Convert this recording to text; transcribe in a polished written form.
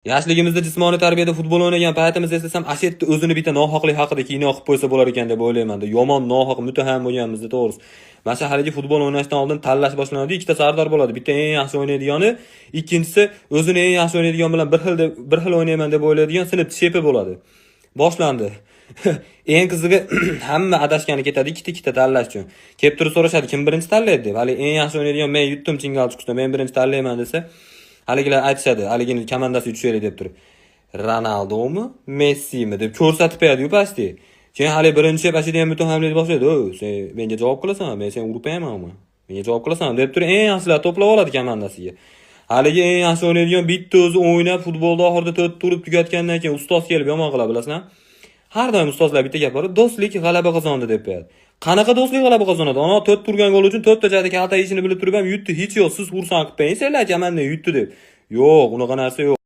Yoshligimizda jismoniy tarbiyada futbol o'ynagan paytimizda eslasam, Ashetni o'zini bitta nohaqlik haqida kino qilib qo'ysa bo'lar ekan deb o'ylayman-da. Yomon, nohaq, muttaham bo'lganmizda, to'g'risi. Mana haligi futbol o'ynashdan oldin tanlash boshlanadi. Ikkita sardor bo'ladi. Bitta eng yaxshi o'ynaydigani, ikkinchisi o'zini eng yaxshi o'ynaydigan bilan bir xil o'ynayman deb o'ylaydigan sinfchi shepi bo'ladi. Boshlandi. Eng qizig'i hamma adashgani ketadi ikkita tanlash uchun. Kelib turib so'rashadi, kim birinchi tanlaydi deb. Hali eng yaxshi o'ynaydigan men yutdim chingal chiqishda, men birinchi tanlayman desa, haligilar aytishadi, haligini komandasiga tushaylik deb turib. Ronaldomi, Messimi deb ko'rsatib qo'yadi-yu pastga. Keyin hali birinchi bashida ham mutahamlik boshlaydi. "O, sen menga javob qilasan, men seni urib qo'yamanmi? Menga javob qilasan" deb turib eng yaxshilar to'plab oladi komandasiga. Haligi eng yaxshi o'ynaydigan bitta o'zi o'ynab futbolda oxirida 4 turib tugatgandan keyin ustoz kelib yomon qila bilasizmi? Har doim ustozlar bitta gap bor, do'stlik g'alaba qozondi deb qo'yadi. Qanaqa do'stlik g'alaba qozonadi? Ana 4 turgan gol uchun 4 ta joyda kalta ishini bilib turib ham yutdi. Hech yo'q, siz xursand qilib qo'ying, senlar komanda yutdi deb. Yo'q, unaqa narsa yo'q.